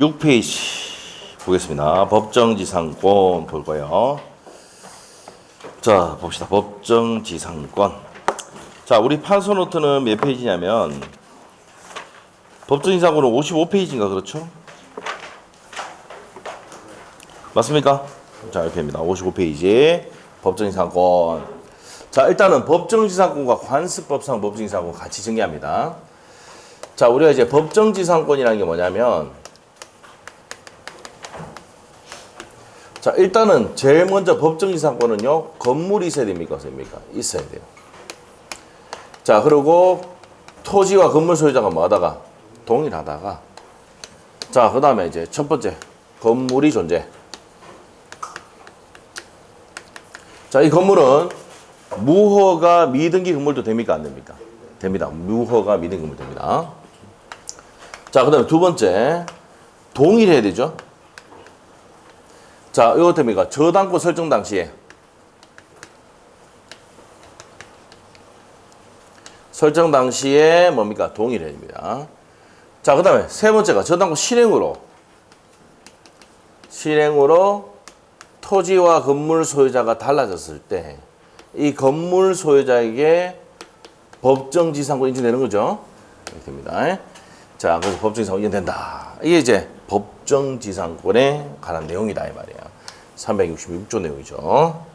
6페이지 보겠습니다. 법정지상권 볼 거예요. 자, 봅시다. 법정지상권. 자, 우리 판서노트는 몇 페이지냐면 법정지상권은 55페이지인가 그렇죠? 맞습니까? 자, 이렇게입니다. 55페이지 법정지상권. 자, 일단은 법정지상권과 관습법상 법정지상권 같이 정리합니다. 자, 우리가 이제 법정지상권이라는 게 뭐냐면, 자, 일단은 제일 먼저 법정지상권은요, 건물이 있어야 됩니까? 없습니까? 있어야 돼요. 자, 그리고 토지와 건물 소유자가 뭐하다가? 동일하다가. 자, 그 다음에 이제 첫 번째, 건물이 존재. 자, 이 건물은 무허가 미등기 건물도 됩니까? 안 됩니까? 됩니다. 무허가 미등기 건물 됩니다. 자, 그 다음에 두 번째, 동일해야 되죠? 자, 이거 됩니까? 저당권 설정 당시에. 설정 당시에 뭡니까? 동일해야 됩니다. 자, 그 다음에 세 번째가 저당권 실행으로 토지와 건물 소유자가 달라졌을 때 이 건물 소유자에게 법정지상권이 인정되는 거죠. 이렇게 됩니다. 자, 그래서 법정지상권 인정된다. 이게 이제 법정지상권에 관한 내용이다 이 말이에요. 366조 내용이죠.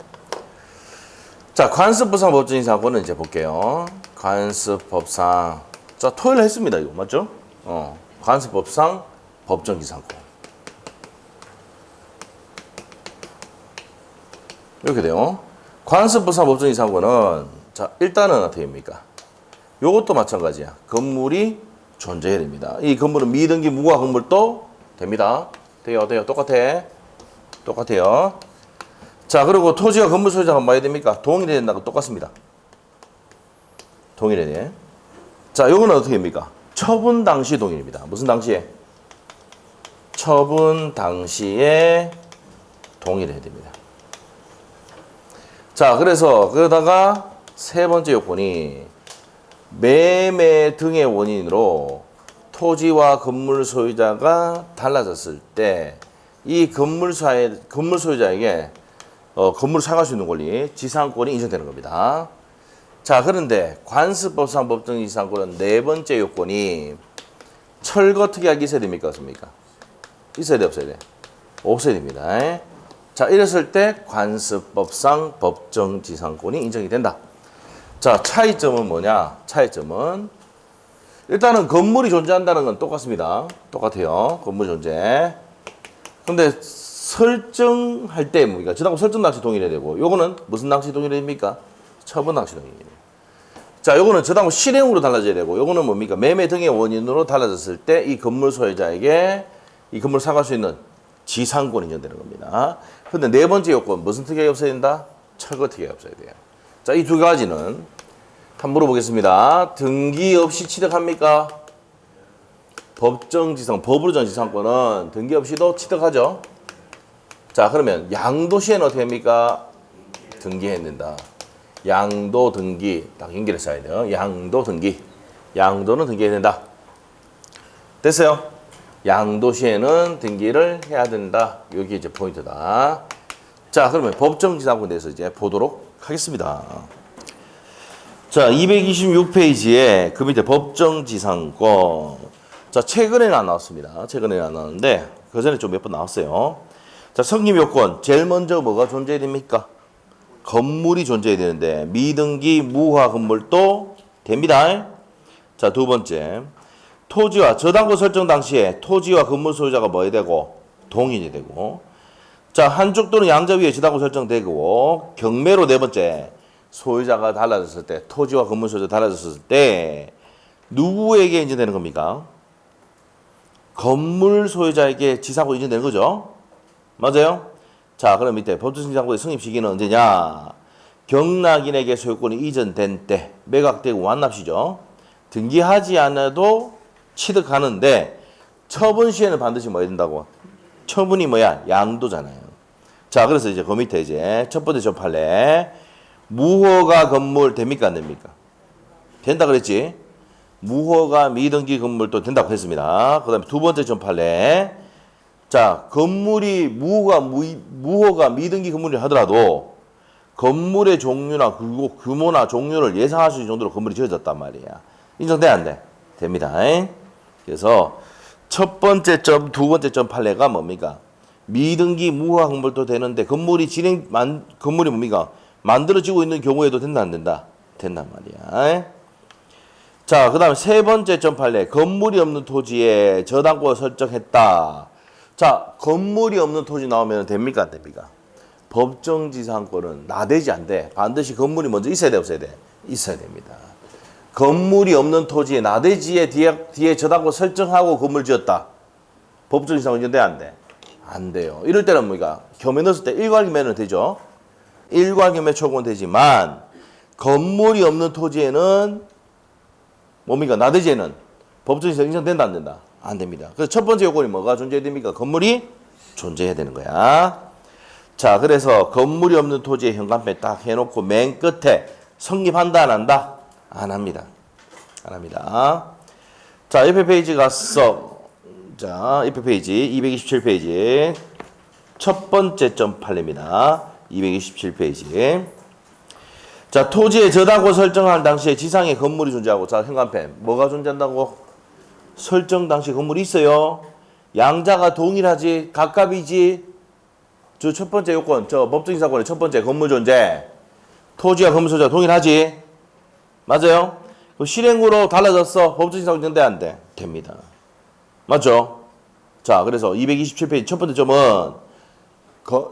자, 관습법상 법정지상권은 이제 볼게요. 관습법상. 자, 토요일 했습니다. 이거 맞죠? 관습법상 법정지상권. 이렇게 돼요. 관습법상 법정지상권은 자, 일단은 어떻게 됩니까? 요것도 마찬가지야. 건물이 존재해야 됩니다. 이 건물은 미등기 무과 건물도 됩니다. 돼요. 똑같아요. 자, 그리고 토지와 건물 소유자가 뭐 해야 됩니까? 동일해야 된다고 똑같습니다. 동일해야 돼. 자, 요거는 어떻게 됩니까? 처분 당시 동일입니다. 무슨 당시에? 처분 당시에 동일해야 됩니다. 자, 그래서 그러다가 세 번째 요건이 매매 등의 원인으로 토지와 건물 소유자가 달라졌을 때 이 건물 소유자에게 건물을 사용할 수 있는 권리, 지상권이 인정되는 겁니다. 자, 그런데 관습법상 법정지상권은 네 번째 요건이 철거 특이하게 있어야 됩니까? 없습니까? 있어야 돼, 없어야 돼? 없어야 됩니다. 자, 이랬을 때 관습법상 법정지상권이 인정이 된다. 자, 차이점은 뭐냐? 차이점은 일단은 건물이 존재한다는 건 똑같습니다. 똑같아요. 건물 존재. 근데 설정할 때 뭡니까? 저당권 설정 당시 동일해야 되고, 요거는 무슨 당시 동일해야 됩니까? 처분 당시 동일해야 돼요. 자, 요거는 저당권 실행으로 달라져야 되고, 요거는 뭡니까? 매매 등의 원인으로 달라졌을 때 이 건물 소유자에게 이 건물을 사갈 수 있는 지상권이 인정되는 겁니다. 근데 네 번째 요건, 무슨 특약이 없어야 된다? 철거 특약이 없어야 돼요. 자, 이 두 가지는 한번 물어보겠습니다. 등기 없이 취득합니까? 법으로 정한 지상권은 등기 없이도 취득하죠. 자, 그러면 양도 시에는 어떻게 합니까? 등기해야 된다. 양도 등기 딱 연결해서 해야 돼요. 양도 등기. 양도는 등기해야 된다. 됐어요? 양도 시에는 등기를 해야 된다. 여기 이제 포인트다. 자, 그러면 법정지상권에 대해서 이제 보도록 하겠습니다. 자, 226페이지에 그 밑에 법정지상권. 자, 최근에는 안 나왔습니다. 최근에는 안 나왔는데 그 전에 좀 몇 번 나왔어요. 자, 성립 요건. 제일 먼저 뭐가 존재해야 됩니까? 건물이 존재해야 되는데 미등기 무화 건물도 됩니다. 자, 두 번째. 토지와 저당권 설정 당시에 토지와 건물 소유자가 뭐 해야 되고? 동일이 되고. 자, 한쪽 또는 양자 위에 저당권 설정되고, 경매로 네 번째. 소유자가 달라졌을 때, 토지와 건물 소유자가 달라졌을 때 누구에게 인정되는 겁니까? 건물 소유자에게 지상권이 인정되는 거죠. 맞아요? 자, 그럼 밑에 법정지상권의 성립 시기는 언제냐? 경락인에게 소유권이 이전된 때, 매각되고 완납시죠. 등기하지 않아도 취득하는데 처분 시에는 반드시 뭐 해야 된다고? 처분이 뭐야? 양도잖아요. 자, 그래서 이제 그 밑에 이제 첫 번째 조판례. 무허가 건물 됩니까? 안 됩니까? 된다 그랬지? 무허가 미등기 건물도 된다고 했습니다. 그 다음에 두 번째 전판례 자, 건물이 무허가 미등기 건물이 하더라도 건물의 종류나 그리고 규모나 종류를 예상할 수 있는 정도로 건물이 지어졌단 말이야. 인정돼 안 돼? 됩니다. 그래서 첫 번째 점, 두 번째 점 판례가 뭡니까? 미등기 무허가 건물도 되는데 건물이 뭡니까? 만들어지고 있는 경우에도 된다 안 된다? 된단 말이야. 자, 그 다음에 세 번째 점 판례. 건물이 없는 토지에 저당권을 설정했다. 자, 건물이 없는 토지 나오면 됩니까 안 됩니까? 법정지상권은 나대지 안 돼. 반드시 건물이 먼저 있어야 돼 없어야 돼? 있어야 됩니다. 건물이 없는 토지에 나대지에 뒤에 저당권 설정하고 건물 지었다. 법정지상권 인정돼 안 돼? 안 돼요. 이럴 때는 뭡니까? 겸해 넣었을 때 일괄겸해는 되죠. 일괄겸해 초구는 되지만 건물이 없는 토지에는 뭡니까? 나대지에는 법정지상권 인정된다 안 된다? 안 됩니다. 그래서 첫 번째 요건이 뭐가 존재해야 됩니까? 건물이 존재해야 되는 거야. 자, 그래서 건물이 없는 토지에 현관펜 딱 해놓고 맨 끝에 성립한다 안 한다? 안 합니다. 안 합니다. 자, 옆에 페이지 갔어. 자, 옆에 페이지 227페이지 첫 번째 점 판례입니다. 227페이지. 자, 토지의 저당권 설정할 당시에 지상에 건물이 존재하고, 자, 현관펜 뭐가 존재한다고? 설정 당시 건물이 있어요. 양자가 동일하지, 각각이지. 저 첫 번째 요건, 저 법정인 사건의 첫 번째 건물 존재. 토지와 건물 소유가 동일하지. 맞아요? 실행으로 달라졌어. 법정인 사건 된대 안 돼? 됩니다. 맞죠? 자, 그래서 227페이지 첫 번째 점은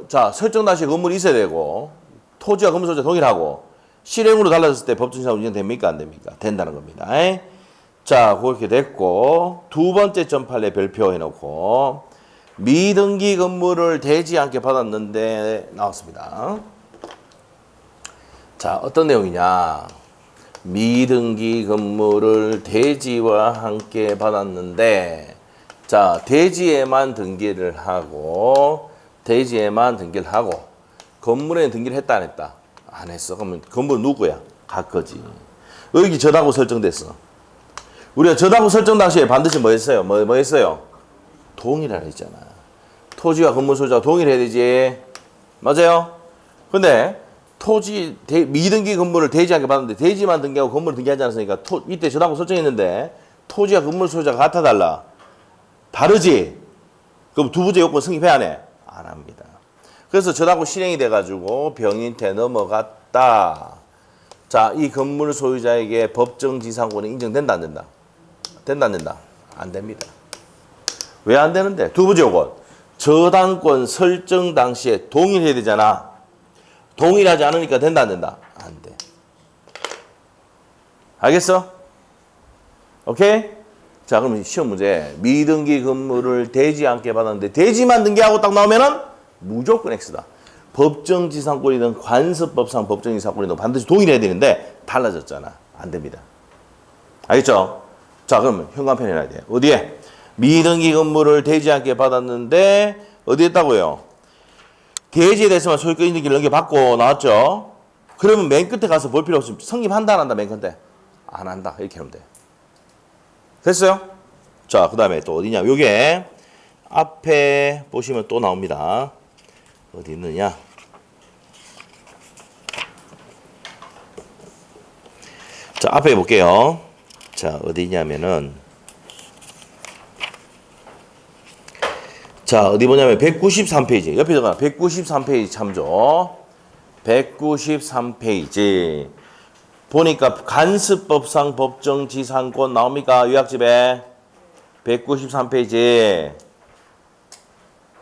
자, 설정 당시 건물이 있어야 되고 토지와 건물 소유가 동일하고 실행으로 달라졌을 때 법정인 사건 됩니까 안 됩니까? 된다는 겁니다. 자, 그렇게 됐고 두 번째 점 판례 별표 해놓고 미등기 건물을 대지 않게 받았는데 나왔습니다. 자, 어떤 내용이냐? 미등기 건물을 대지와 함께 받았는데, 자, 대지에만 등기를 하고 건물에 등기를 했다 안 했다? 안 했어. 그러면 건물 누구야? 각거지. 여기 저당권 설정됐어. 우리가 저당권 설정 당시에 반드시 뭐 했어요? 뭐 했어요? 동일하라 했잖아. 토지와 건물 소유자가 동일해야 되지. 맞아요? 근데 미등기 건물을 대지 않게 받았는데 대지만 등기하고 건물을 등기하지 않았으니까 이때 저당권 설정했는데 토지와 건물 소유자가 같아 달라? 다르지? 그럼 두 번째 요건 성립해야 안 해? 안 합니다. 그래서 저당권 실행이 돼가지고 병인태 넘어갔다. 자, 이 건물 소유자에게 법정지상권이 인정된다 안 된다? 된다 안 된다? 안 됩니다. 왜 안 되는데? 두 번째 요건. 저당권 설정 당시에 동일해야 되잖아. 동일하지 않으니까 된다 안 된다? 안 돼. 알겠어? 오케이? 자, 그럼 시험 문제. 미등기 건물을 대지 않게 받았는데 대지만 등기하고 딱 나오면은 무조건 X다. 법정지상권이든 관습법상 법정지상권이든 반드시 동일해야 되는데 달라졌잖아. 안 됩니다. 알겠죠? 자, 그러면 현관펜 해놔야 돼. 어디에? 미등기 건물을 대지 않게 받았는데 어디에 있다고요? 대지에 대해서만 소유권 등기를 넘겨받고 나왔죠? 그러면 맨 끝에 가서 볼 필요 없으면 성립한다 안 한다 맨 끝에? 안 한다. 이렇게 하면 돼. 됐어요? 자, 그 다음에 또 어디냐? 요게 앞에 보시면 또 나옵니다. 어디 있느냐? 자, 앞에 볼게요. 자, 어디 있냐면은 자, 어디 보냐면 193페이지. 옆에 적어놔. 193페이지 참조. 193페이지. 보니까 간습법상 법정지상권 나옵니까? 요약집에. 193페이지.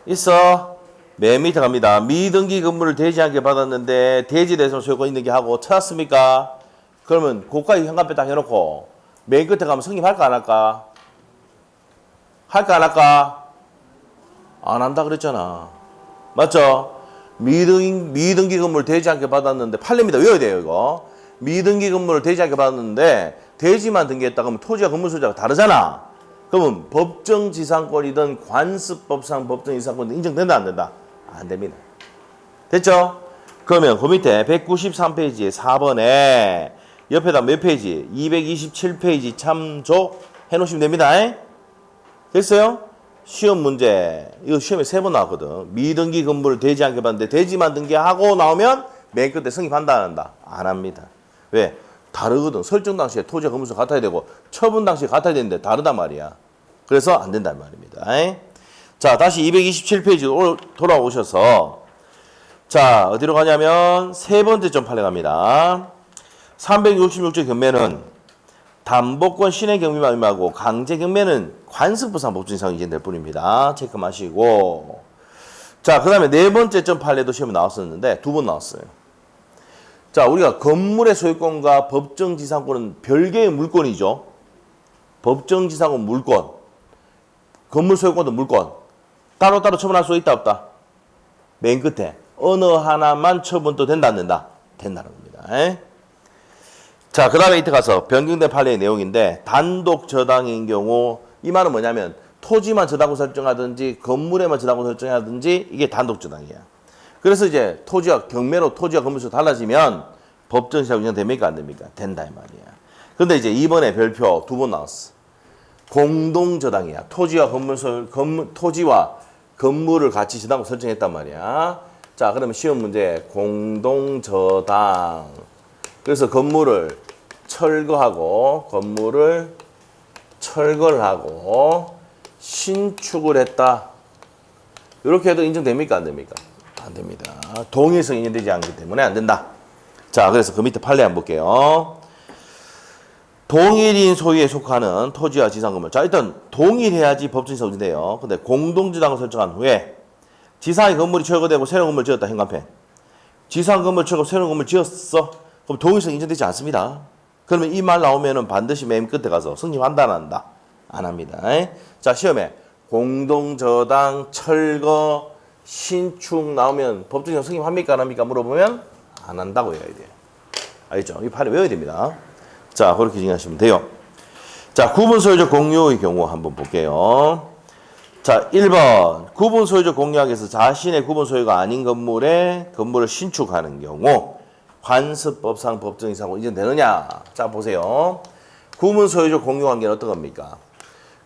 있어? 맨 밑에 갑니다. 미등기 건물을 대지 않게 받았는데 대지에 대해서 소유권 있는 게 하고 찾았습니까? 그러면 고가의 현관펜 딱 해놓고 맨 끝에 가면 성립할까 안 할까? 할까 안 할까? 안 한다 그랬잖아. 맞죠? 미등기 건물을 대지 않게 받았는데 판례입니다. 외워야 돼요 이거. 미등기 건물을 대지 않게 받았는데 대지만 등기했다 그러면 토지와 건물 소유자가 다르잖아. 그러면 법정지상권이든 관습법상 법정지상권이든 인정된다 안 된다? 안 됩니다. 됐죠? 그러면 그 밑에 193페이지에 4번에 옆에다 몇 페이지? 227페이지 참조 해놓으시면 됩니다. 됐어요? 시험 문제, 이거 시험에 3번 나왔거든. 미등기 건물을 대지 않게 봤는데, 대지만 등기하고 나오면 맨 끝에 승입한다, 안 한다? 안 합니다. 왜? 다르거든. 설정 당시에 토지와 건물수 같아야 되고, 처분 당시에 같아야 되는데 다르단 말이야. 그래서 안 된단 말입니다. 자, 다시 227페이지 돌아오셔서, 자, 어디로 가냐면, 세 번째 점판에 갑니다. 366조 경매는 담보권 신의 경비만 의미하고 강제 경매는 관습부상 법정 이상 이전될 뿐입니다. 체크 마시고. 자, 그 다음에 네 번째 점판에도 시험이 나왔었는데 2번 나왔어요. 자, 우리가 건물의 소유권과 법정지상권은 별개의 물권이죠. 법정지상권 물권, 건물 소유권도 물권. 따로따로 처분할 수 있다 없다? 맨 끝에 어느 하나만 처분도 된다 안 된다? 된다는 겁니다. 자, 그 다음에 이때 가서 변경된 판례의 내용인데 단독 저당인 경우 이 말은 뭐냐면 토지만 저당권 설정하든지 건물에만 저당권 설정하든지 이게 단독 저당이야. 그래서 이제 토지와 경매로 토지와 건물수 달라지면 법정시효 인정됩니까 안 됩니까? 된다 이 말이야. 근데 이제 이번에 별표 2번 나왔어. 공동 저당이야. 토지와 건물을 같이 저당권 설정했단 말이야. 자, 그러면 시험 문제 공동 저당. 그래서 건물을 철거를 하고 신축을 했다. 이렇게 해도 인정됩니까 안 됩니까? 안 됩니다. 동일성 인정되지 않기 때문에 안 된다. 자, 그래서 그 밑에 판례 한번 볼게요. 동일인 소유에 속하는 토지와 지상 건물. 자, 일단 동일해야지 법정에서 인정돼요. 근데 공동지당을 설정한 후에 지상의 건물이 철거되고 새로운 건물을 지었다. 현관펜. 지상 건물 철거 새로운 건물 지었어. 그럼 동일성 인정되지 않습니다. 그러면 이 말 나오면은 반드시 맨 끝에 가서 승인한다 안 한다? 안 합니다. 자, 시험에 공동저당, 철거, 신축 나오면 법정에서 승인합니까 안 합니까 물어보면 안 한다고 외워야 돼요. 알겠죠? 이 판을 외워야 됩니다. 자, 그렇게 정리하시면 돼요. 자, 구분 소유적 공유의 경우 한번 볼게요. 자, 1번 구분 소유적 공유하기에서 자신의 구분 소유가 아닌 건물에 건물을 신축하는 경우 관습법상 법정이사고 인정되느냐? 자, 보세요. 구분 소유적 공유관계는 어떤 겁니까?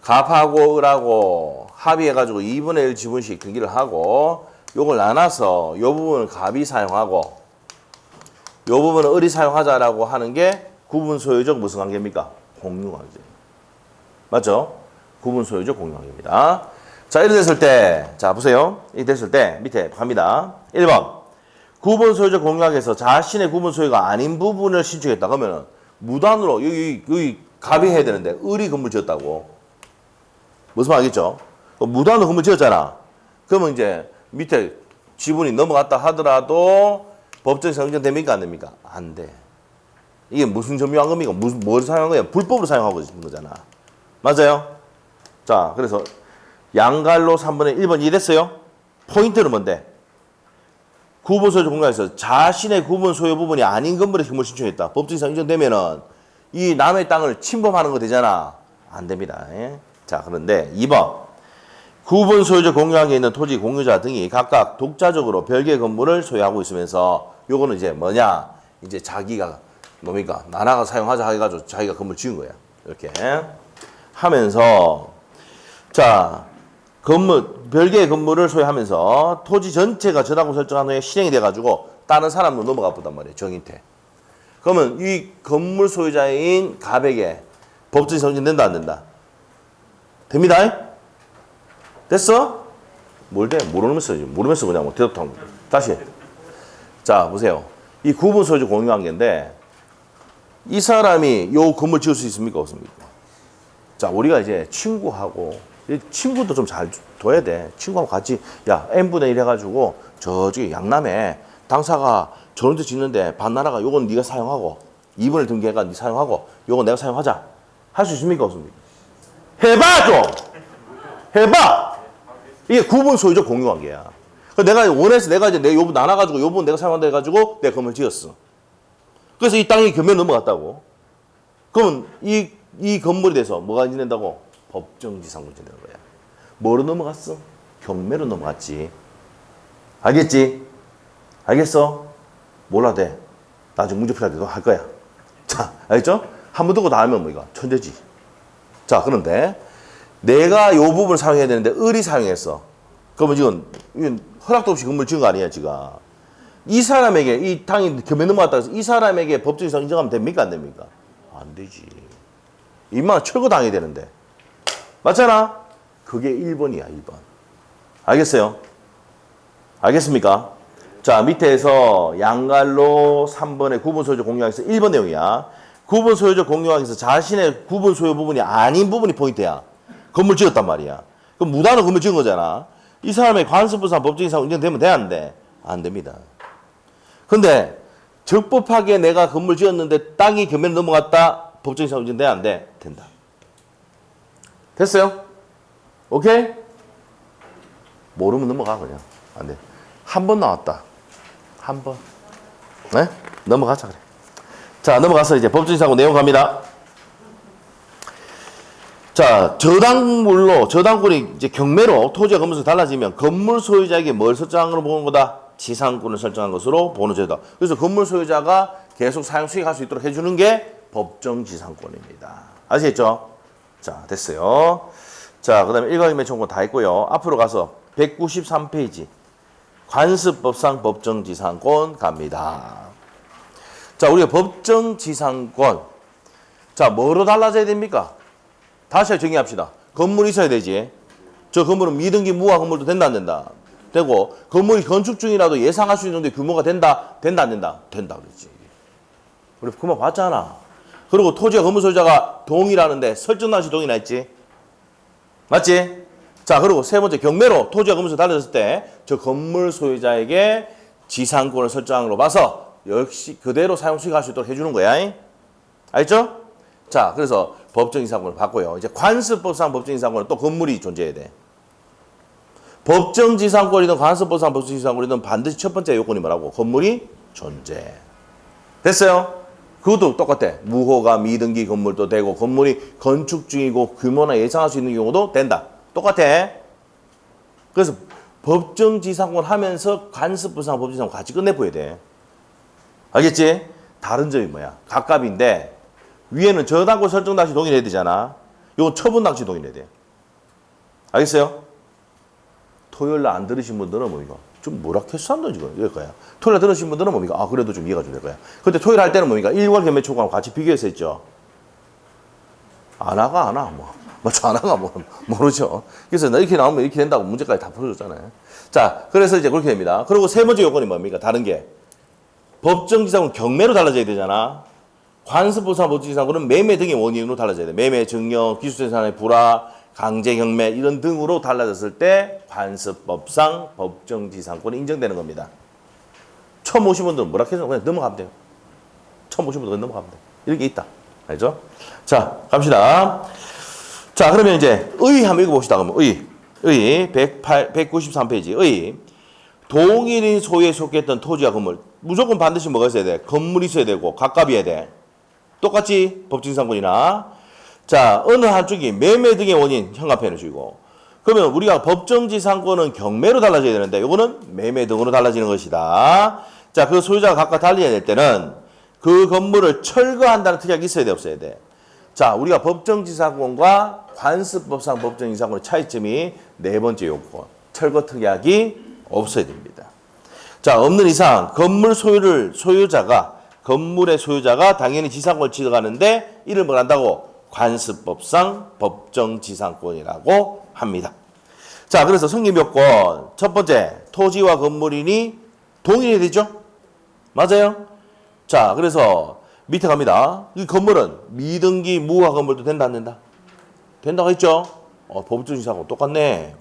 갑하고 을하고 합의해가지고 2분의 1 지분씩 등기를 하고 요걸 나눠서 요 부분을 갑이 사용하고 요 부분은 을이 사용하자라고 하는 게 구분 소유적 무슨 관계입니까? 공유관계. 맞죠? 구분 소유적 공유관계입니다. 자, 이렇게 됐을 때, 자, 보세요. 이렇게 됐을 때 밑에 갑니다. 1번. 구분 소유적 공유하기에서 자신의 구분 소유가 아닌 부분을 신축했다. 그러면 무단으로 여기 갑이 해야 되는데 을이 건물 지었다고. 무슨 말 알겠죠? 무단으로 건물 지었잖아. 그러면 이제 밑에 지분이 넘어갔다 하더라도 법정에서 인정됩니까 안 됩니까? 안 돼. 이게 무슨 점유한 겁니까? 뭘 사용한 거야? 불법으로 사용하고 있는 거잖아. 맞아요? 자, 그래서 양갈로 3번에 1번 이해됐어요? 포인트는 뭔데? 구분 소유적 공유에서 자신의 구분 소유 부분이 아닌 건물에 건물 신축했다. 법정상 인정되면은 이 남의 땅을 침범하는 거 되잖아. 안 됩니다. 자, 그런데 2번. 구분 소유적 공유하게 있는 토지 공유자 등이 각각 독자적으로 별개의 건물을 소유하고 있으면서 요거는 이제 뭐냐? 이제 자기가 뭡니까? 나라가 사용하자 해가지고 자기가 건물 지은 거야. 이렇게 하면서 자, 별개의 건물을 소유하면서 토지 전체가 저당권 설정한 후에 실행이 돼가지고 다른 사람으로 넘어가 보단 말이에요. 정인태. 그러면 이 건물 소유자인 갑에게 법정이 성립된다 안 된다? 됩니다. 됐어? 뭘 돼? 모르면서 그냥 뭐 대답도 한 거야. 다시. 자, 보세요. 이 구분 소유적 공유관계인데 이 사람이 요 건물 지을 수 있습니까? 없습니까? 자, 우리가 이제 친구하고 친구도 좀 잘 둬야 돼. 친구하고 같이 야 n분의 1 해가지고 저쪽에 양남에 당사가 저런 데 짓는데 반나라가 요건 네가 사용하고 2분을 등기해가 네 사용하고 요건 내가 사용하자. 할 수 있습니까? 없습니까? 해봐 좀! 해봐! 이게 구분 소유적 공유관계야. 내가 원해서 내가 이제 내 요분 나눠가지고 요분 내가 사용한다 해가지고 내 건물 지었어. 그래서 이 땅이 겸해 넘어갔다고. 그러면 이 건물에 대해서 뭐가 인정된다고? 법정지상권 인정되는 거야. 뭐로 넘어갔어? 경매로 넘어갔지. 알겠지? 알겠어? 몰라도 돼. 나중에 문제 풀할 때도 할 거야. 자, 알겠죠? 한 번 듣고 다 하면 뭐 이거 천재지. 자, 그런데 내가 요 부분을 사용해야 되는데 을이 사용했어. 그러면 지금 이건 허락도 없이 건물 지은 거 아니야, 지가. 이 사람에게 이 땅이 겸해 넘어갔다 해서 이 사람에게 법정이상 인정하면 됩니까, 안 됩니까? 안 되지. 이만 철거당해야 되는데. 맞잖아? 그게 1번이야, 1번. 알겠어요? 알겠습니까? 자, 밑에서 양갈로 3번의 구분 소유자 공유하기에서 1번 내용이야. 구분 소유자 공유하기에서 자신의 구분 소유 부분이 아닌 부분이 포인트야. 건물 지었단 말이야. 그럼 무단으로 건물 지은 거잖아. 이 사람의 관습부상 법정이상 인정되면 돼, 안 돼? 안 됩니다. 근데 적법하게 내가 건물 지었는데 땅이 겸해로 넘어갔다. 법정이상 인정돼, 안 돼? 된다. 됐어요? 오케이? 모르면 넘어가, 그냥. 안 돼. 한 번 나왔다. 한 번. 네? 넘어가자, 그래. 자, 넘어가서 이제 법정이상고 내용 갑니다. 자, 저당권이 이제 경매로 토지와 건물에서 달라지면 건물 소유자에게 뭘 설정한 걸로 보는 거다? 지상권을 설정한 것으로 보는 제도다. 그래서 건물 소유자가 계속 사용 수익할 수 있도록 해주는 게 법정지상권입니다. 아시겠죠? 자, 됐어요. 자, 그 다음에 일괄매매청구 다 했고요. 앞으로 가서 193페이지. 관습법상 법정지상권 갑니다. 자, 우리가 법정지상권. 자, 뭐로 달라져야 됩니까? 다시 정의합시다. 건물이 있어야 되지. 저 건물은 미등기 무화 건물도 된다, 안 된다? 되고, 건물이 건축 중이라도 예상할 수 있는 정도의 규모가 된다, 된다, 안 된다? 된다, 그랬지. 우리 그만 봤잖아. 그리고 토지와 건물 소유자가 동일하는데 설정 당시 동일나 했지? 맞지? 자, 그리고 세 번째, 경매로 토지와 건물에서 달라졌을 때 저 건물 소유자에게 지상권을 설정한 걸로 봐서 역시 그대로 사용 수익할 수 있도록 해주는 거야. 알죠? 자, 그래서 법정지상권을 받고요. 이제 관습법상 법정지상권은 또 건물이 존재해야 돼. 법정지상권이든 관습법상 법정지상권이든 반드시 첫 번째 요건이 뭐라고? 건물이 존재. 됐어요? 그것도 똑같아. 무허가 미등기 건물도 되고 건물이 건축 중이고 규모나 예상할 수 있는 경우도 된다. 똑같아. 그래서 법정지상권 하면서 관습법상 법정지상권 같이 끝내보야 돼. 알겠지? 다른 점이 뭐야? 각갑인데 위에는 저당권 설정 당시 동일해야 되잖아. 요거 처분 당시 동일해야 돼. 알겠어요? 토요일날 안 들으신 분들은 뭡니까? 좀 뭐라 캐스한다 지금 이럴 거야. 토요일날 들으신 분들은 뭡니까? 아, 그래도 좀 이해가 좀 될 거야. 근데 토요일 할 때는 뭡니까? 일괄 경매 초과하고 같이 비교해서 했죠. 안 하가 안 하. 안 하가 모르죠. 그래서 이렇게 나오면 이렇게 된다고 문제까지 다 풀어줬잖아요. 자, 그래서 이제 그렇게 됩니다. 그리고 세 번째 요건이 뭡니까? 다른 게 법정지상권 경매로 달라져야 되잖아. 관습법상 법정지상권은 매매 등의 원인으로 달라져야 돼. 매매, 증여, 기술생산의 불화, 강제 경매 이런 등으로 달라졌을 때 관습법상 법정지상권이 인정되는 겁니다. 처음 오신 분들은 뭐라 해서 그냥 넘어가면 돼요. 처음 오신 분들은 넘어가면 돼요. 이런 게 있다. 알죠? 자, 갑시다. 자, 그러면 이제 의 한번 읽어봅시다. 그러면 의 193페이지 의 동일인 소유에 속했던 토지와 건물 무조건 반드시 뭐가 있어야 돼? 건물이 있어야 되고 각갑이어야 돼. 똑같이 법정지상권이나 자, 어느 한쪽이 매매 등의 원인 현관편을 주고 그러면 우리가 법정지상권은 경매로 달라져야 되는데 이거는 매매 등으로 달라지는 것이다. 자, 그 소유자가 각각 달라야 될 때는 그 건물을 철거한다는 특약이 있어야 돼, 없어야 돼? 자, 우리가 법정지상권과 관습법상 법정지상권의 차이점이 네 번째 요건. 철거 특약이 없어야 됩니다. 자, 없는 이상 건물의 소유자가 당연히 지상권을 취득하는데 이를 뭘 한다고? 관습법상 법정지상권이라고 합니다. 자, 그래서 성립요건 첫 번째 토지와 건물인이 동일해야 되죠? 맞아요? 자, 그래서 밑에 갑니다. 이 건물은 미등기 무허가 건물도 된다 안 된다? 된다고 했죠? 법정지상권 똑같네.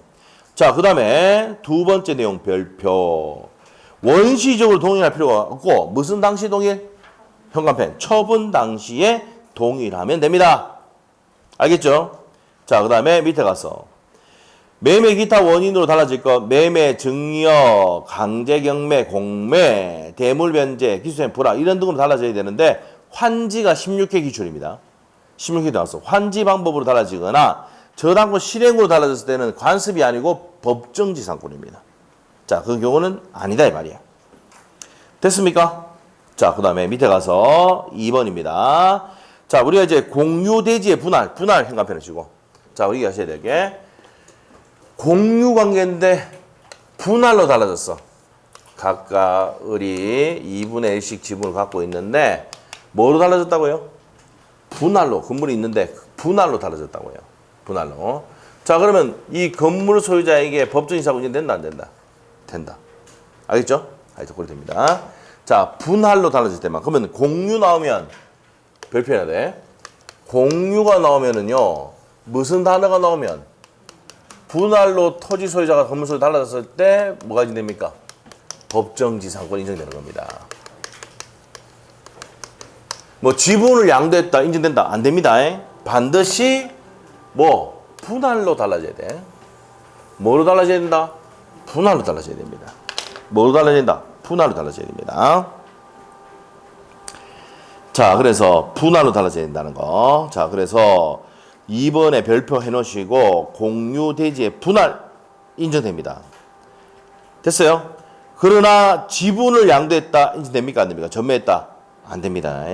자, 그 다음에 두 번째 내용 별표. 원시적으로 동일할 필요가 없고 무슨 당시 동일? 현관편 처분 당시에 동일하면 됩니다. 알겠죠? 자, 그 다음에 밑에 가서 매매 기타 원인으로 달라질 것 매매, 증여, 강제경매, 공매, 대물변제, 기술생 불화 이런 등으로 달라져야 되는데 환지가 16회 기출입니다. 16회 나왔어. 환지 방법으로 달라지거나 저당권 실행으로 달라졌을 때는 관습이 아니고 법정지상권입니다. 자, 그 경우는 아니다 이 말이야. 됐습니까? 자, 그 다음에 밑에 가서 2번입니다. 자, 우리가 이제 공유대지의 분할 현관편을 주고 자, 우리 아셔야 될 게 공유 관계인데 분할로 달라졌어. 각각 을이 2분의 1씩 지분을 갖고 있는데 뭐로 달라졌다고요? 분할로. 건물이 있는데 분할로 달라졌다고요. 분할로. 자, 그러면 이 건물 소유자에게 법정 이사가 운전된다 안 된다? 된다. 알겠죠? 알겠죠? 그렇게 됩니다. 자, 분할로 달라질 때만. 그러면 공유 나오면 별표해야 돼. 공유가 나오면은요. 무슨 단어가 나오면 분할로 토지 소유자가 건물 소유 달라졌을 때 뭐가 인정됩니까? 법정지상권이 인정되는 겁니다. 뭐 지분을 양도했다 인정된다 안 됩니다. 반드시 뭐 분할로 달라져야 돼. 뭐로 달라져야 된다? 분할로 달라져야 됩니다. 뭐로 달라져야 된다? 분할로 달라져야 됩니다. 자, 그래서 분할로 달라져야 된다는 거. 자, 그래서 2번에 별표 해놓으시고 공유대지의 분할 인정됩니다. 됐어요? 그러나 지분을 양도했다 인정됩니까? 안 됩니까? 전매했다? 안 됩니다.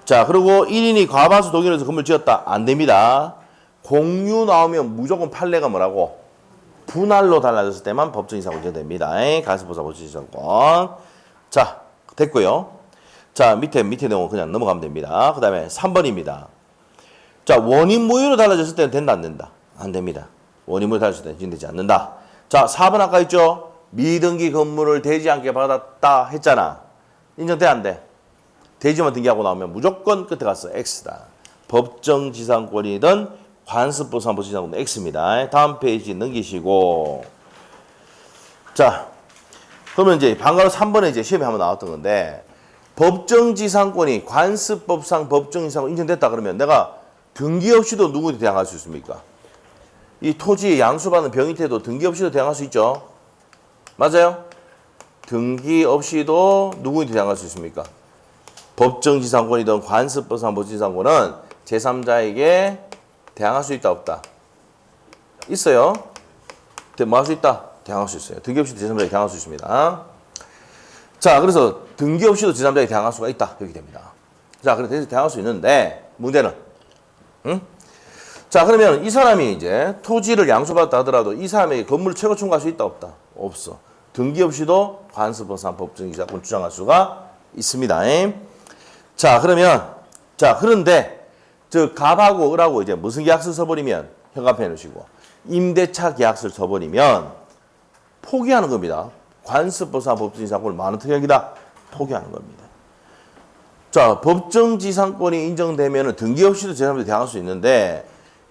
자, 그리고 1인이 과반수 동의해서 건물 지었다? 안 됩니다. 공유 나오면 무조건 판례가 뭐라고? 분할로 달라졌을 때만 법정 이사가 인정됩니다. 가슴보사 법정 이사권. 자, 됐고요. 자, 밑에 내용 그냥 넘어가면 됩니다. 그 다음에 3번입니다. 자, 원인 무효로 달라졌을 때는 된다 안 된다? 안 됩니다. 원인 무효로 달라졌을 때는 인정되지 않는다. 자, 4번 아까 있죠? 미등기 건물을 대지 않게 받았다 했잖아. 인정돼 안 돼? 대지만 등기하고 나오면 무조건 끝에 갔어. X다. 법정지상권이든 관습보상 법정지상권은 X입니다. 다음 페이지 넘기시고. 자, 그러면 이제 방금 3번에 이제 시험에 한번 나왔던 건데 법정지상권이 관습법상 법정지상권 인정됐다 그러면 내가 등기 없이도 누구한테 대항할 수 있습니까? 이 토지에 양수받는 병인태도 등기 없이도 대항할 수 있죠. 맞아요? 등기 없이도 누구한테 대항할 수 있습니까? 법정지상권이든 관습법상 법정지상권은 제3자에게 대항할 수 있다 없다? 있어요. 뭐 할 수 있다? 대항할 수 있어요. 등기 없이도 제3자에게 대항할 수 있습니다. 자, 그래서 등기 없이도 제3자에게 대항할 수가 있다. 이렇게 됩니다. 자, 그래서 대항할 수 있는데 문제는 응? 자, 그러면 이 사람이 이제 토지를 양수받았다 하더라도 이 사람에게 건물을 최고 청구할 수 있다 없다? 없어. 등기 없이도 관습법상 법정지상권 주장할 수가 있습니다. 자, 그러면 자, 그런데 저 갑하고 을하고 이제 무슨 계약서를 써버리면 현관편에 놓으시고 임대차 계약서를 써버리면 포기하는 겁니다. 관습법상 법정지상권을 많은 특약이다 포기하는 겁니다. 자, 법정지상권이 인정되면 등기 없이도 제3자에게 대항할 수 있는데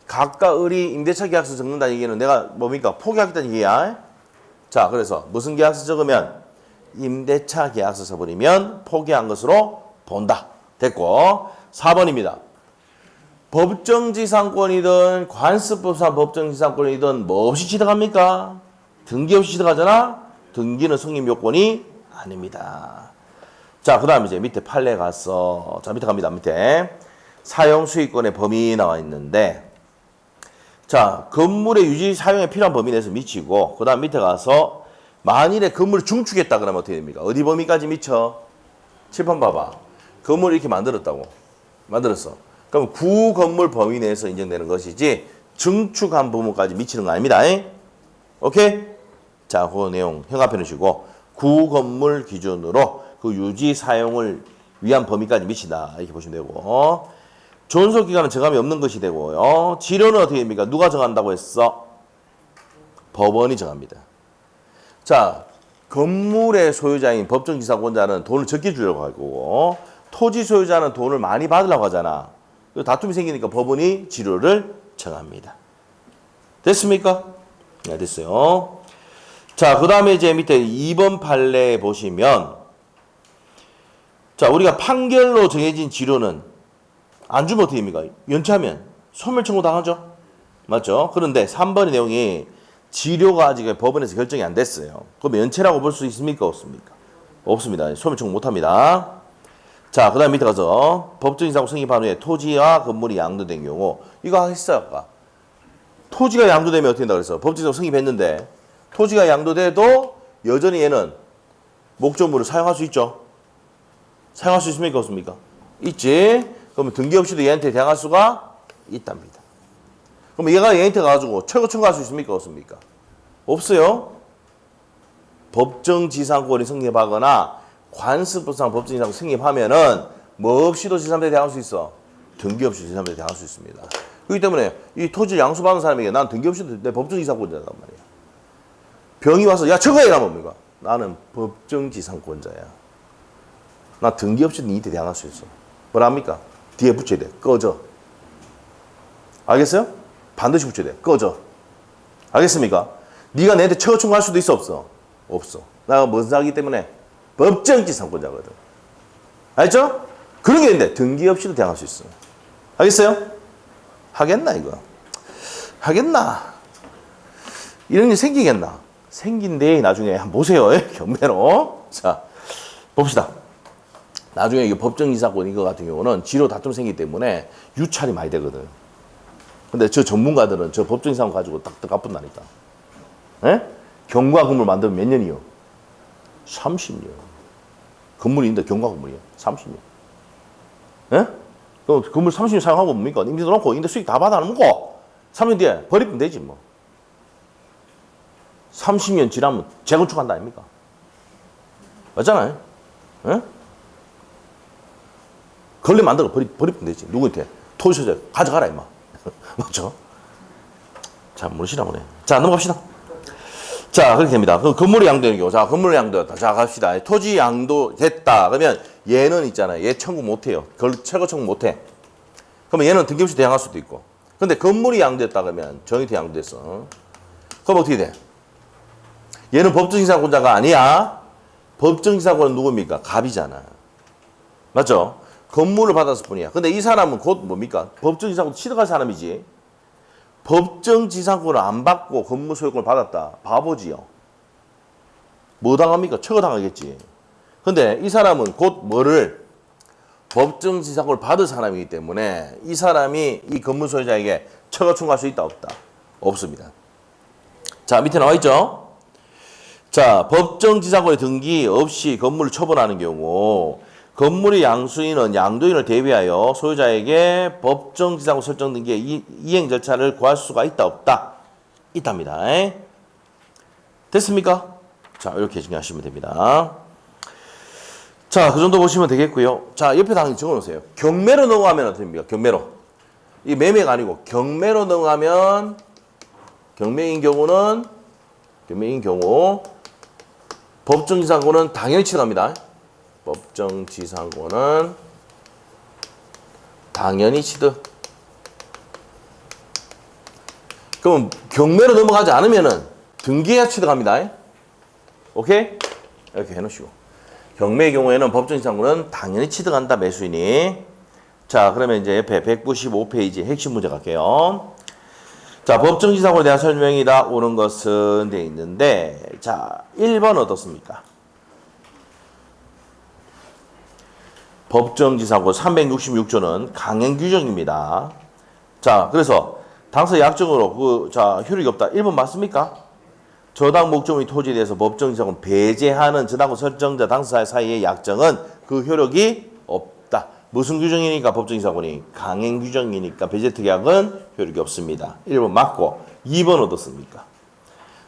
각각 을이 임대차 계약서 적는다는 얘기는 내가 뭡니까? 포기하겠다는 얘기야. 자, 그래서 무슨 계약서 적으면 임대차 계약서 써버리면 포기한 것으로 본다. 됐고 4번입니다. 법정지상권이든 관습법상 법정지상권이든 뭐 없이 취득합니까? 등기 없이 취득하잖아. 등기는 성립 요건이 아닙니다. 자, 그 다음에 이제 밑에 판례 가서 자, 밑에 갑니다. 밑에 사용 수익권의 범위 나와 있는데 자, 건물의 유지 사용에 필요한 범위 내에서 미치고 그 다음 밑에 가서 만일에 건물을 중축했다 그러면 어떻게 됩니까? 어디 범위까지 미쳐? 칠판 봐봐. 건물을 이렇게 만들었다고. 만들었어. 그럼 구 건물 범위 내에서 인정되는 것이지 증축한 부분까지 미치는 거 아닙니다. 오케이? 자, 그 내용 현관편에 놓으시고 구 건물 기준으로 그 유지 사용을 위한 범위까지 미친다. 이렇게 보시면 되고 존속기간은 정함이 없는 것이 되고요. 지료는 어떻게 됩니까? 누가 정한다고 했어? 법원이 정합니다. 자, 건물의 소유자인 법정지상권자는 돈을 적게 주려고 하고 토지 소유자는 돈을 많이 받으려고 하잖아. 다툼이 생기니까 법원이 지료를 정합니다. 됐습니까? 네, 됐어요. 자, 그 다음에 이제 밑에 2번 판례 보시면 자, 우리가 판결로 정해진 지료는 안 주면 어떻게 됩니까? 연체하면 소멸 청구 당하죠? 맞죠? 그런데 3번의 내용이 지료가 아직 법원에서 결정이 안 됐어요. 그럼 연체라고 볼 수 있습니까? 없습니까? 없습니다. 소멸 청구 못 합니다. 자, 그 다음 밑에 가서 법정지상권 성립한 후에 토지와 건물이 양도된 경우 이거 했어요, 아까. 토지가 양도되면 어떻게 된다 그랬어? 법정지상권 성립했는데 토지가 양도돼도 여전히 얘는 목적물을 사용할 수 있죠? 사용할 수 있습니까? 없습니까? 있지. 그러면 등기 없이도 얘한테 대항할 수가 있답니다. 그럼 얘가 얘한테 가가지고 최고 청구할 수 있습니까? 없습니까? 없어요. 법정지상권이 성립하거나 관습법상 법정지상권 성립하면은 뭐 없이도 제3대 대항할 수 있어. 등기 없이 제3대 대항할 수 있습니다. 그렇기 때문에 이 토지를 양수받은 사람에게 난 등기 없이도 내 법정지상권자란 말이야. 병이 와서 야 저거해라 뭡니까? 나는 법정지상권자야. 나 등기 없이도 니한테 대항할 수 있어. 뭐랍니까? 뒤에 붙여야 돼. 꺼져. 알겠어요? 반드시 붙여야 돼. 꺼져. 알겠습니까? 네가 내한테 처우 청구할 수도 있어 없어? 없어. 내가 뭔 사기 때문에 법정지상권자거든. 알죠? 그런 게 있는데 등기 없이도 대항할 수 있어. 알겠어요? 하겠나 이거? 하겠나? 이런 일 생기겠나? 생긴데 나중에 한번 보세요. 경매로. 자 봅시다. 나중에 이 법정지상권 이거 같은 경우는 지로 다툼 생기기 때문에 유찰이 많이 되거든. 근데 저 전문가들은 저 법정지상권 가지고 딱 까뿐다니까. 예? 경과 건물 만들면 몇 년이요? 30년. 건물이 있는데 경과 건물이요? 30년. 예? 또 건물 30년 사용하고 뭡니까? 임대 놓고 임대 수익 다 받아놓고 3년 뒤에 버리면 되지 뭐. 30년 지나면 재건축한다 아닙니까? 맞잖아요. 예? 걸레 만들어 버리면 되지. 누구한테? 토지소재 가져가라 임마. 맞죠? 자, 모르시나 보네. 자, 넘어갑시다. 자, 그렇게 됩니다. 그 건물이 양도되는 경우. 자, 건물 양도였다. 자, 갑시다. 토지 양도 됐다. 그러면 얘는 있잖아요. 얘 청구 못 해요. 최고 청구 못 해. 그러면 얘는 등기 없이 대항할 수도 있고. 근데 건물이 양도됐다 그러면 정의태 양도됐어. 그럼 어떻게 돼? 얘는 법정지상권자가 아니야. 법정지상권은 누굽니까? 갑이잖아. 맞죠? 건물을 받았을 뿐이야. 근데 이 사람은 곧 뭡니까? 법정지상권 취득할 사람이지. 법정지상권을 안 받고 건물 소유권을 받았다. 바보지요. 뭐 당합니까? 처거 당하겠지. 근데 이 사람은 곧 뭐를 법정지상권을 받을 사람이기 때문에 이 사람이 이 건물 소유자에게 처거 청구할 수 있다 없다? 없습니다. 자, 밑에 나와 있죠? 자, 법정지상권의 등기 없이 건물을 처분하는 경우 건물의 양수인은 양도인을 대비하여 소유자에게 법정지상권 설정 등기의 이행 절차를 구할 수가 있다 없다? 있답니다. 됐습니까? 자, 이렇게 정리하시면 됩니다. 자, 그 정도 보시면 되겠고요. 자, 옆에 당연히 적어놓으세요. 경매로 넘어가면 어떻게 됩니까? 경매로. 이 매매가 아니고 경매로 넘어가면 경매인 경우 법정지상권은 당연히 취득합니다. 법정지상권은 당연히 취득. 그럼 경매로 넘어가지 않으면은 등기해야 취득합니다. 오케이? 이렇게 해놓으시고. 경매의 경우에는 법정지상권은 당연히 취득한다, 매수인이. 자, 그러면 이제 옆에 195페이지 핵심 문제 갈게요. 자, 법정지상권에 대한 설명이다. 오는 것은 돼 있는데, 자, 1번 어떻습니까? 법정지상권 366조는 강행 규정입니다. 자, 그래서 당사 약정으로 효력이 없다. 1번 맞습니까? 저당 목적의 토지에 대해서 법정지상권 배제하는 저당권 설정자 당사 사이의 약정은 그 효력이 없다. 무슨 규정이니까 법정지상권이 강행 규정이니까 배제특약은 효력이 없습니다. 1번 맞고 2번 어떻습니까?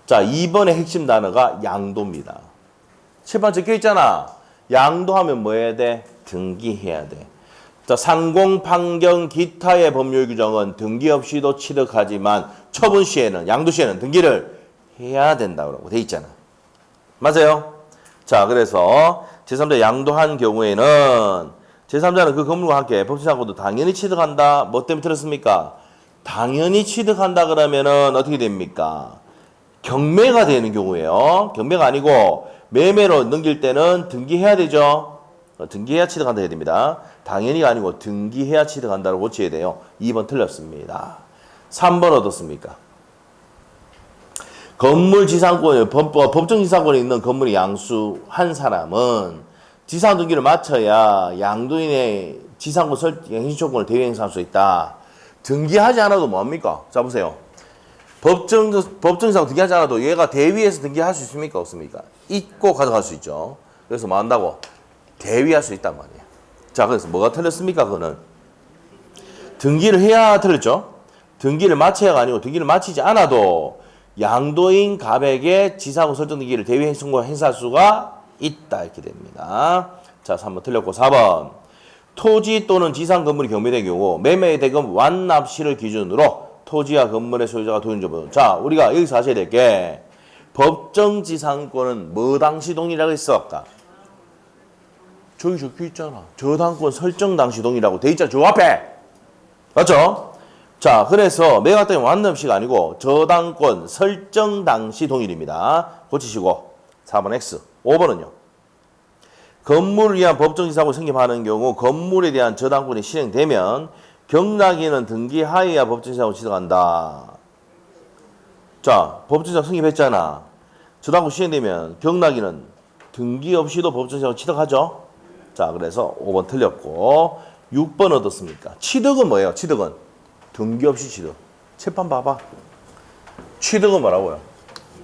자, 2번의 핵심 단어가 양도입니다. 칠판 적혀 있잖아. 양도하면 뭐 해야 돼? 등기해야 돼. 자, 상공, 판경, 기타의 법률 규정은 등기 없이도 취득하지만 처분 시에는, 양도 시에는 등기를 해야 된다고 돼 있잖아. 맞아요? 자, 그래서 제3자 양도한 경우에는 제3자는 그 건물과 함께 법정지상권도 당연히 취득한다. 뭐 때문에 들었습니까? 당연히 취득한다 그러면은 어떻게 됩니까? 경매가 되는 경우예요. 경매가 아니고 매매로 넘길 때는 등기해야 되죠. 등기해야 취득한다 해야 됩니다. 당연히가 아니고 등기해야 취득한다로 고쳐야 돼요. 2번 틀렸습니다. 3번 어떻습니까? 건물지상권에 법정지상권에 있는 건물이 양수한 사람은 지상 등기를 마쳐야 양도인의 지상권 행신조건을 대위 행사할 수 있다. 등기하지 않아도 뭐합니까? 자, 보세요. 법정지상권 등기하지 않아도 얘가 대위해서 등기할 수 있습니까? 없습니까? 있고 가져갈 수 있죠. 그래서 뭐 한다고? 대위할 수 있단 말이에요. 자, 그래서 뭐가 틀렸습니까? 그거는 등기를 해야 틀렸죠. 등기를 마쳐야가 아니고 등기를 마치지 않아도 양도인 갑에게 지사고 설정 등기를 대위 행사할 수가 있다 이렇게 됩니다. 자, 3번 틀렸고 4번 토지 또는 지상 건물이 경매된 경우 매매 대금 완납 시를 기준으로 토지와 건물의 소유자가 도인조부. 자, 우리가 여기서 하셔야 될 게 법정 지상권은 뭐 당시 동일이라고 했어 아까? 저기 적혀 있잖아. 저당권 설정 당시 동일이라고 돼 있잖아. 저 앞에. 맞죠? 자, 그래서 매각 때문에 완납시가 아니고 저당권 설정 당시 동일입니다. 고치시고 4번 X. 5번은요. 건물을 위한 법정지사고 성립하는 경우 건물에 대한 저당권이 실행되면 경락인은 등기 하에야 법정지사고 취득한다. 자, 법정지사고 성립했잖아. 저당권 실행되면 경락인은 등기 없이도 법정지사고 취득하죠. 자, 그래서 5번 틀렸고 6번 어떻습니까? 취득은 뭐예요? 취득은 등기 없이 취득. 채판 봐봐. 취득은 뭐라고요?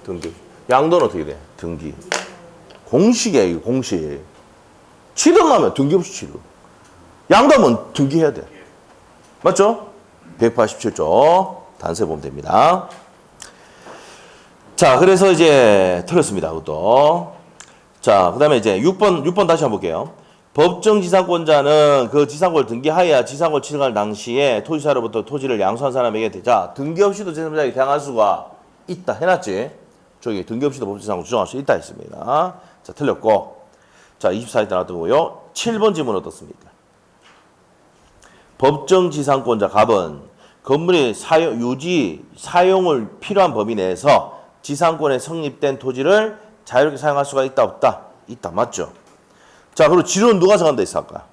등기. 양도는 어떻게 돼? 등기. 공식이야, 이거 공식. 취득하면 등기 없이 취득. 양도하면 등기해야 돼. 맞죠? 187조 단세 보면 됩니다. 자, 그래서 이제 틀렸습니다. 그것도. 자, 그 다음에 이제 6번 다시 한번 볼게요. 법정 지상권자는 그 지상권을 등기하여야 지상권을 취득할 당시에 토지사로부터 토지를 양수한 사람에게 자, 등기 없이도 제3자에게 대항할 수가 있다. 해놨지? 저기 등기 없이도 법정지상권 주장할 수 있다 했습니다. 자, 틀렸고. 자, 24일 나왔고요. 7번 질문 어떻습니까? 법정 지상권자 갑은 건물의 사용을 필요한 범위 내에서 지상권에 성립된 토지를 자유롭게 사용할 수가 있다 없다? 있다. 맞죠? 자, 그리고 지론은 누가 정한다 했어 아까?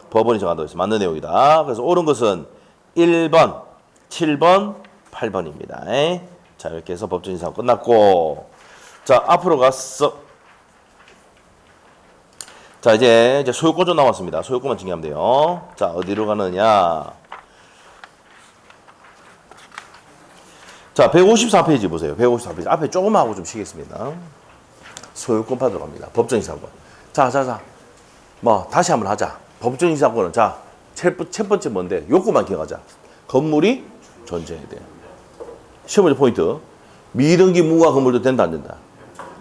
법원이 정한다 했어. 맞는 내용이다. 그래서 옳은 것은 1번, 7번, 8번입니다. 자, 이렇게 해서 법정 지상권 끝났고, 자, 앞으로 갔어. 자, 이제 소유권 좀 남았습니다. 소유권만 증명하면 돼요. 자, 어디로 가느냐? 자, 154페이지 보세요. 154페이지. 앞에 조금만 하고 좀 쉬겠습니다. 소유권 받으러 갑니다. 법정 지상권. 자. 뭐, 다시 한번 하자. 법정 지상권은, 자, 첫 번째 뭔데? 요거만 기억하자. 건물이 존재해야 돼. 첫 번째 포인트. 미등기 무가 건물도 된다, 안 된다?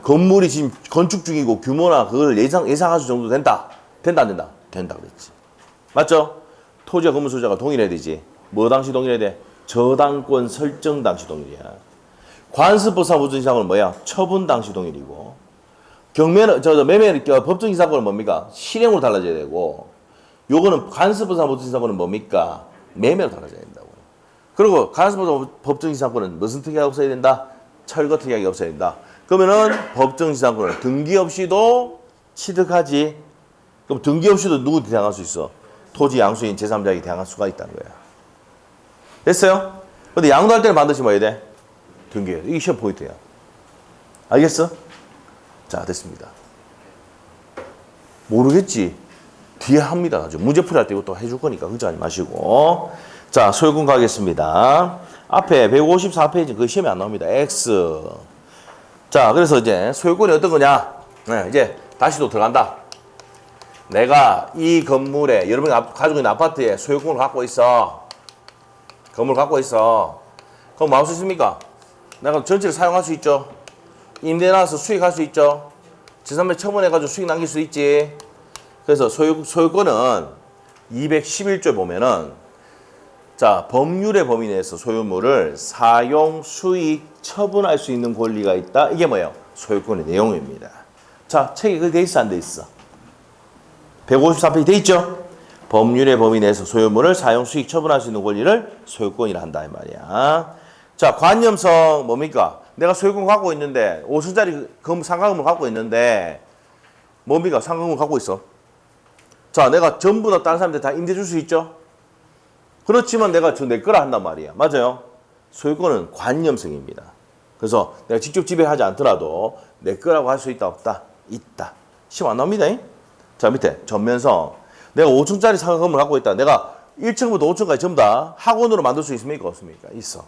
건물이 지금 건축 중이고 규모나 그걸 예상할 수 정도 된다. 된다, 안 된다? 된다 그랬지. 맞죠? 토지와 건물 소유자가 동일해야 되지. 뭐 당시 동일해야 돼? 저당권 설정 당시 동일이야. 관습법상 법정 지상권은 뭐야? 처분 당시 동일이고. 경매는 매매는 법정 지상권은 뭡니까? 실행으로 달라져야 되고. 요거는 관습법상 법정 지상권은 뭡니까? 매매로 달라져야 된다고. 그리고 관습법상 법정 지상권은 무슨 특약이 없어야 된다? 철거 특약이 없어야 된다. 그러면은 법정 지상권을 등기 없이도 취득하지. 그럼 등기 없이도 누구한테 대항할 수 있어? 토지 양수인 제3자에게 대항할 수가 있다는 거야. 됐어요? 근데 양도할 때는 반드시 뭐 해야 돼? 등기해야 돼. 이게 시험 포인트야. 알겠어? 자, 됐습니다. 모르겠지? 뒤에 합니다. 문제 풀이할 때 이것도 해줄 거니까 걱정하지 마시고. 자, 소유권 가겠습니다. 앞에 154페이지 그 시험에 안 나옵니다. X. 자, 그래서 이제 소유권이 어떤 거냐? 네, 이제 다시 또 들어간다. 내가 이 건물에, 여러분이 가지고 있는 아파트에 소유권을 갖고 있어. 건물 갖고 있어. 그럼 뭐 할 수 있습니까? 내가 전체를 사용할 수 있죠. 임대 나와서 수익할 수 있죠. 제3의 처분해가지고 수익 남길 수 있지. 그래서 소유권은 211조에 보면은 자, 법률의 범위 내에서 소유물을 사용, 수익, 처분할 수 있는 권리가 있다. 이게 뭐예요? 소유권의 내용입니다. 자, 책에 그게 돼 있어, 안 돼 있어? 154페이지 돼 있죠? 법률의 범위 내에서 소유물을 사용, 수익, 처분할 수 있는 권리를 소유권이라 한다 이 말이야. 자, 관념성 뭡니까? 내가 소유권 갖고 있는데 5층짜리 상가건물 갖고 있는데 뭡니까? 상가건물 갖고 있어. 자, 내가 전부 다 다른 사람들 다 임대 줄 수 있죠? 그렇지만 내가 내 거라 한단 말이야. 맞아요? 소유권은 관념성입니다. 그래서 내가 직접 지배하지 않더라도 내 거라고 할 수 있다 없다? 있다. 시험 안 나옵니다. 자, 밑에 전면성. 내가 5층짜리 상가 건물 갖고 있다. 내가 1층부터 5층까지 전부 다 학원으로 만들 수 있습니까? 없습니까? 있어.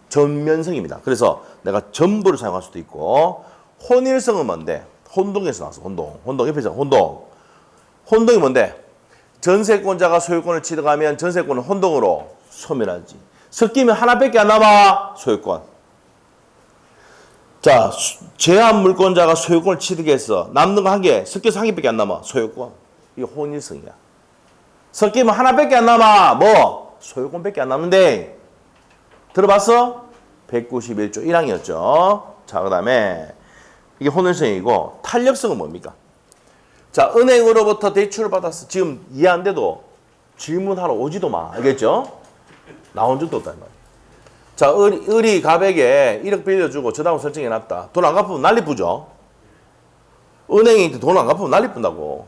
전면성입니다. 그래서 내가 전부를 사용할 수도 있고. 혼일성은 뭔데? 혼동에서 나왔어. 혼동 옆에 있잖아. 혼동이 뭔데? 전세권자가 소유권을 취득하면 전세권은 혼동으로 소멸하지. 섞이면 하나밖에 안 남아. 소유권. 자, 제한 물권자가 소유권을 취득해서 남는 거 한 개, 섞여서 한 개밖에 안 남아. 소유권. 이게 혼인성이야. 섞이면 하나밖에 안 남아. 뭐? 소유권밖에 안 남는데. 들어봤어? 191조 1항이었죠. 자, 그 다음에 이게 혼인성이고 탄력성은 뭡니까? 자, 은행으로부터 대출을 받았어. 지금 이해 안 돼도 질문하러 오지도 마. 알겠죠? 나온 적도 없단 말이야. 자, 을이 갑에게 1억 빌려주고 저당을 설정해놨다. 돈 안 갚으면 난리쁘죠? 은행이 돈 안 갚으면 난리뿐다고.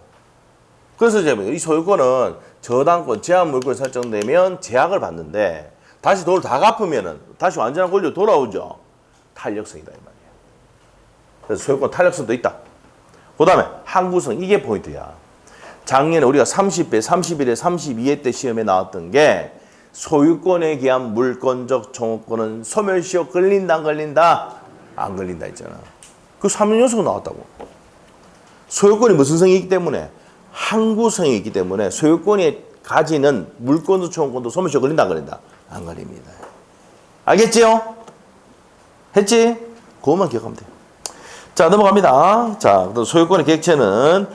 그래서 이제 이 소유권은 저당권, 제한 물권이 설정되면 제약을 받는데 다시 돈을 다 갚으면은 다시 완전한 권리로 돌아오죠. 탄력성이다 이 말이야. 그래서 소유권 탄력성도 있다. 그 다음에 항구성, 이게 포인트야. 작년에 우리가 30회, 31회, 32회 때 시험에 나왔던 게 소유권에 기한 물권적 청구권은 소멸시효 걸린다 안 걸린다? 안 걸린다 했잖아. 그 3년 연속 나왔다고. 소유권이 무슨 성이 있기 때문에? 항구성이 있기 때문에 소유권이 가지는 물권도 청구권도 소멸시효 걸린다 안 걸린다? 안 걸립니다. 알겠지요? 했지? 그것만 기억하면 돼. 자, 넘어갑니다. 자, 소유권의 객체는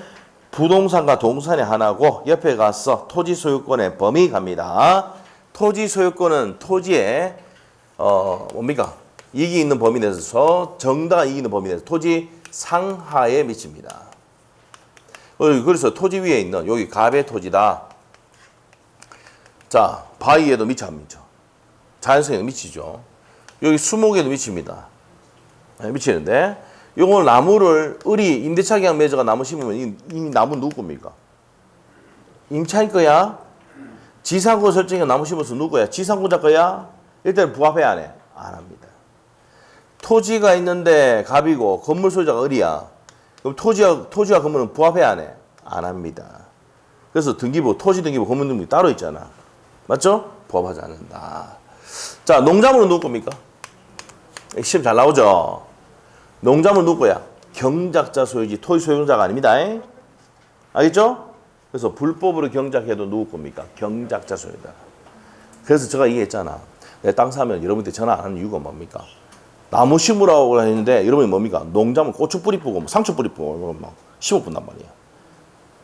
부동산과 동산의 하나고 옆에 가서 토지 소유권의 범위 갑니다. 토지 소유권은 토지에 뭡니까? 이익이 있는 범위 내에서 정당한 이익이 있는 범위 내에서 토지 상하에 미칩니다. 그래서 토지 위에 있는 여기 갑의 토지다. 자, 바위에도 미쳐 안 미쳐? 자연성에 미치죠. 여기 수목에도 미칩니다. 미치는데 요거 나무를 을이 임대차 계약 맺어가 나무 심으면 이 나무 누구 겁니까? 임차인 거야? 지상권 설정에 나무 심어서 누구 거야? 지상권자 거야? 일단 부합해야 안 해? 안 합니다. 토지가 있는데 갑이고 건물 소유자가 을이야. 그럼 토지와 건물은 부합해야 안 해? 안 합니다. 그래서 등기부, 토지 등기부, 건물 등기부 따로 있잖아. 맞죠? 부합하지 않는다. 자, 농작물은 누구 겁니까? 시험 잘 나오죠? 농작물 누구야? 경작자 소유지, 토지 소유자가 아닙니다. 알겠죠? 그래서 불법으로 경작해도 누구 겁니까? 경작자 소유자. 그래서 제가 얘기했잖아. 내 땅 사면 여러분들 전화 안 하는 이유가 뭡니까? 나무 심으라고 했는데 여러분이 뭡니까? 농작물 고추 뿌리 뿌고 뭐 상추 뿌리 뿌고 막 심어본단 말이야.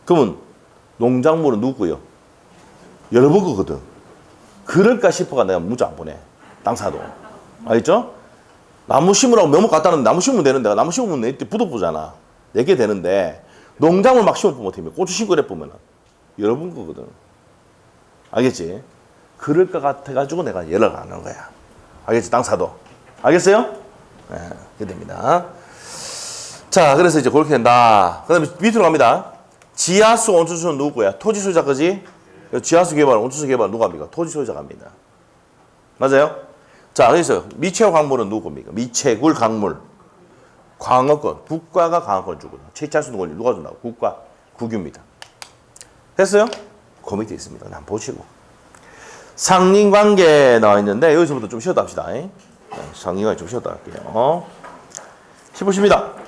그러면 농작물은 누구요? 여러분 거거든. 그럴까 싶어가 내가 문자 안 보내. 땅 사도. 알겠죠? 나무 심으라고 명목 갖다 놨는데 나무 심으면 되는데 나무 심으면 내 부득보잖아. 내게 되는데 농작물 막 심어보면 어떻게 해? 고추 심고 그래 보면은 여러분 거거든. 알겠지? 그럴 것 같아가지고 내가 연락을 안 하는 거야. 알겠지? 땅 사도. 알겠어요? 네, 그게 됩니다. 자, 그래서 이제 그렇게 된다. 그 다음에 밑으로 갑니다. 지하수 온천수는 누구야? 토지 소유자 거지? 지하수 개발, 온천수 개발 누가 합니까? 토지 소유자가 합니다. 맞아요? 자, 그래서 미채굴 광물은 누구 겁니까? 미채굴 광물. 광어권. 국가가 광어권 주거든. 채취할 수 있는 권리 누가 준다고? 국가. 국유입니다. 됐어요? 그 밑에 있습니다. 한번 보시고. 상린관계 나와 있는데 여기서부터 좀 쉬었다 합시다. 상린관계 좀 쉬었다 할게요. 15시입니다.